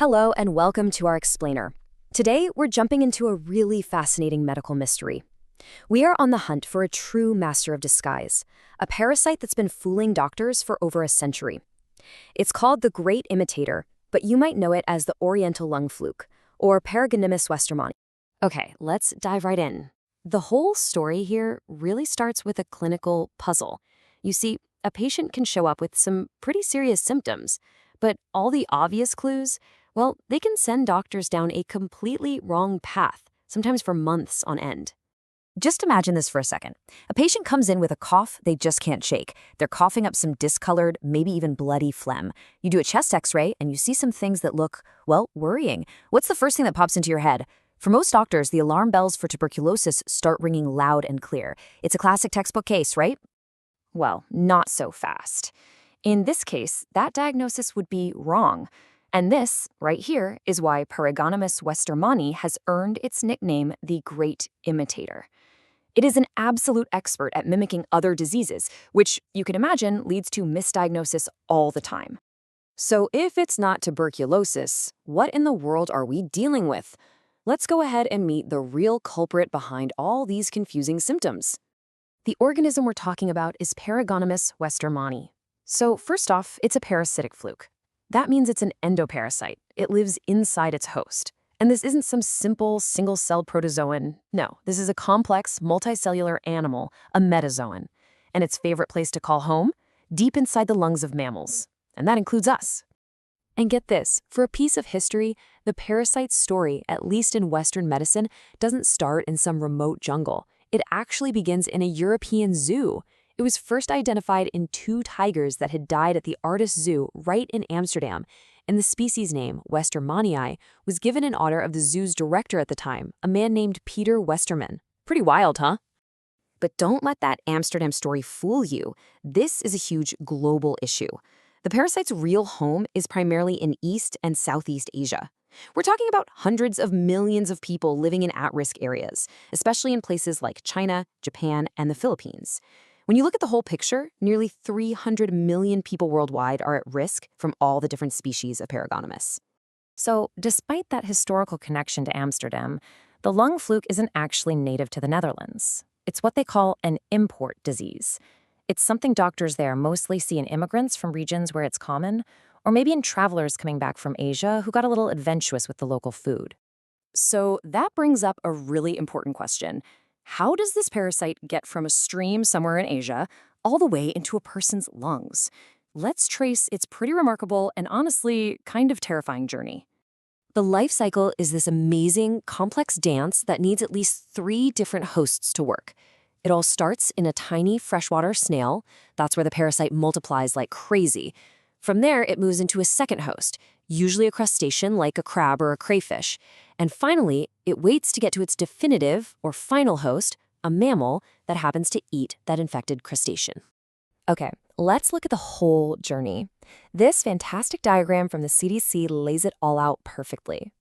Hello and welcome to our explainer. Today, we're jumping into a really fascinating medical mystery. We are on the hunt for a true master of disguise, a parasite that's been fooling doctors for over a century. It's called the Great Imitator, but you might know it as the Oriental lung fluke, or Paragonimus westermani. Okay, let's dive right in. The whole story here really starts with a clinical puzzle. You see, a patient can show up with some pretty serious symptoms, but all the obvious clues, well, they can send doctors down a completely wrong path, sometimes for months on end. Just imagine this for a second. A patient comes in with a cough they just can't shake. They're coughing up some discolored, maybe even bloody phlegm. You do a chest x-ray and you see some things that look, well, worrying. What's the first thing that pops into your head? For most doctors, the alarm bells for tuberculosis start ringing loud and clear. It's a classic textbook case, right? Well, not so fast. In this case, that diagnosis would be wrong. And this, right here, is why Paragonimus westermani has earned its nickname the Great Imitator. It is an absolute expert at mimicking other diseases, which, you can imagine, leads to misdiagnosis all the time. So if it's not tuberculosis, what in the world are we dealing with? Let's go ahead and meet the real culprit behind all these confusing symptoms. The organism we're talking about is Paragonimus westermani. So first off, it's a parasitic fluke. That means it's an endoparasite. It lives inside its host. And this isn't some simple single-celled protozoan. No, this is a complex, multicellular animal, a metazoan. And its favorite place to call home? Deep inside the lungs of mammals. And that includes us. And get this, for a piece of history, the parasite's story, at least in Western medicine, doesn't start in some remote jungle. It actually begins in a European zoo. It was first identified in 2 tigers that had died at the Artis Zoo right in Amsterdam, and the species name, westermanii, was given in honor of the zoo's director at the time, a man named Peter Westerman. Pretty wild, huh? But don't let that Amsterdam story fool you. This is a huge global issue. The parasite's real home is primarily in East and Southeast Asia. We're talking about hundreds of millions of people living in at-risk areas, especially in places like China, Japan, and the Philippines. When you look at the whole picture, nearly 300 million people worldwide are at risk from all the different species of Paragonimus. So, despite that historical connection to Amsterdam, the lung fluke isn't actually native to the Netherlands. It's what they call an import disease. It's something doctors there mostly see in immigrants from regions where it's common, or maybe in travelers coming back from Asia who got a little adventurous with the local food. So that brings up a really important question. How does this parasite get from a stream somewhere in Asia all the way into a person's lungs? Let's trace its pretty remarkable and honestly kind of terrifying journey. The life cycle is this amazing, complex dance that needs at least 3 different hosts to work. It all starts in a tiny freshwater snail. That's where the parasite multiplies like crazy. From there, it moves into a second host, usually a crustacean like a crab or a crayfish. And finally, it waits to get to its definitive or final host, a mammal that happens to eat that infected crustacean. Okay, let's look at the whole journey. This fantastic diagram from the CDC lays it all out perfectly.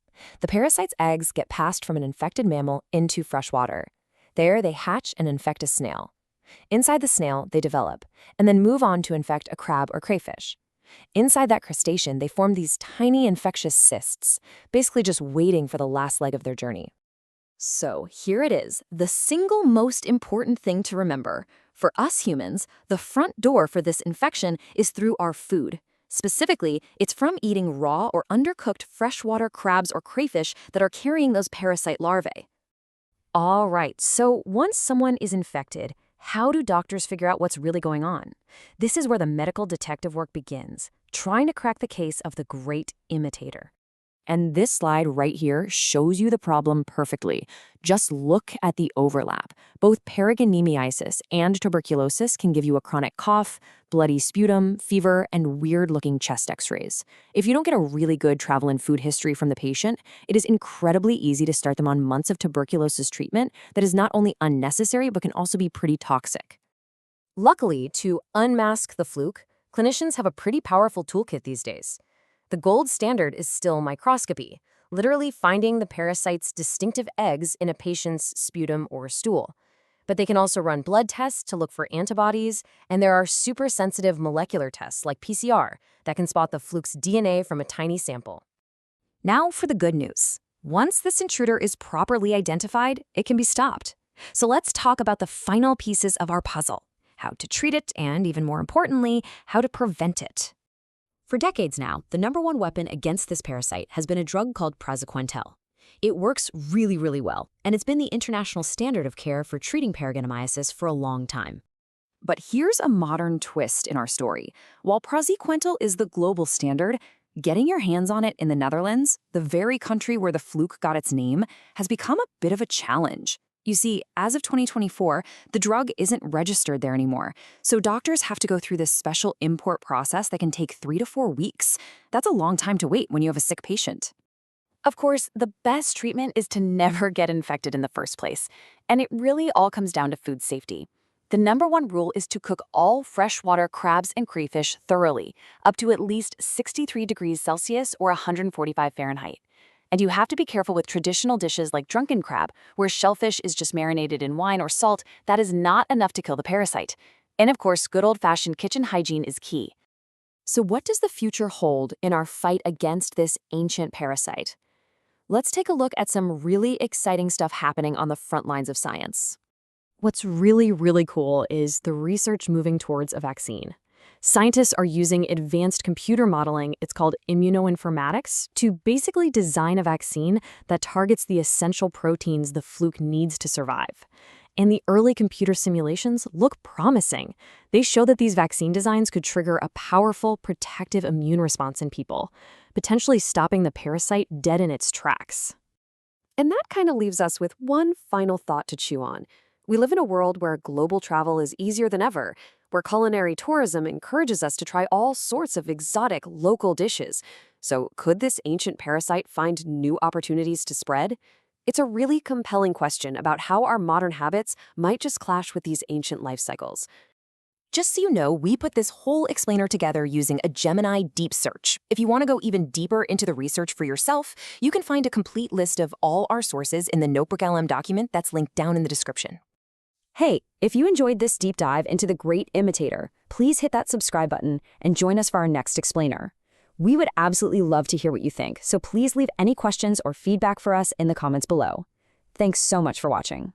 The parasite's eggs get passed from an infected mammal into fresh water. There, they hatch and infect a snail. Inside the snail, they develop, and then move on to infect a crab or crayfish. Inside that crustacean, they form these tiny infectious cysts, basically just waiting for the last leg of their journey. So here it is, the single most important thing to remember. For us humans, the front door for this infection is through our food. Specifically, it's from eating raw or undercooked freshwater crabs or crayfish that are carrying those parasite larvae. All right, so once someone is infected, how do doctors figure out what's really going on? This is where the medical detective work begins, trying to crack the case of the Great Imitator. And this slide right here shows you the problem perfectly. Just look at the overlap. Both paragonimiasis and tuberculosis can give you a chronic cough, bloody sputum, fever, and weird-looking chest x-rays. If you don't get a really good travel and food history from the patient, it is incredibly easy to start them on months of tuberculosis treatment that is not only unnecessary but can also be pretty toxic. Luckily, to unmask the fluke, clinicians have a pretty powerful toolkit these days. The gold standard is still microscopy, literally finding the parasite's distinctive eggs in a patient's sputum or stool. But they can also run blood tests to look for antibodies, and there are super sensitive molecular tests like PCR that can spot the fluke's DNA from a tiny sample. Now for the good news. Once this intruder is properly identified, it can be stopped. So let's talk about the final pieces of our puzzle: how to treat it, and even more importantly, how to prevent it. For decades now, the #1 weapon against this parasite has been a drug called praziquantel. It works really well, and it's been the international standard of care for treating Paragonimus for a long time. But here's a modern twist in our story. While praziquantel is the global standard, getting your hands on it in the Netherlands, the very country where the fluke got its name, has become a bit of a challenge. You see, as of 2024, the drug isn't registered there anymore, so doctors have to go through this special import process that can take 3 to 4 weeks. That's a long time to wait when you have a sick patient. Of course, the best treatment is to never get infected in the first place, and it really all comes down to food safety. The #1 rule is to cook all freshwater crabs and crayfish thoroughly, up to at least 63 degrees Celsius or 145 Fahrenheit. And you have to be careful with traditional dishes like drunken crab, where shellfish is just marinated in wine or salt. That is not enough to kill the parasite. And of course, good old-fashioned kitchen hygiene is key. So what does the future hold in our fight against this ancient parasite? Let's take a look at some really exciting stuff happening on the front lines of science. What's really cool is the research moving towards a vaccine. Scientists are using advanced computer modeling, it's called immunoinformatics, to basically design a vaccine that targets the essential proteins the fluke needs to survive. And the early computer simulations look promising. They show that these vaccine designs could trigger a powerful protective immune response in people, potentially stopping the parasite dead in its tracks. And that kind of leaves us with one final thought to chew on. We live in a world where global travel is easier than ever, where culinary tourism encourages us to try all sorts of exotic local dishes. So could this ancient parasite find new opportunities to spread? It's a really compelling question about how our modern habits might just clash with these ancient life cycles. Just so you know, we put this whole explainer together using a Gemini deep search. If you want to go even deeper into the research for yourself, you can find a complete list of all our sources in the Notebook LM document that's linked down in the description. Hey, if you enjoyed this deep dive into the Great Imitator, please hit that subscribe button and join us for our next explainer. We would absolutely love to hear what you think, so please leave any questions or feedback for us in the comments below. Thanks so much for watching.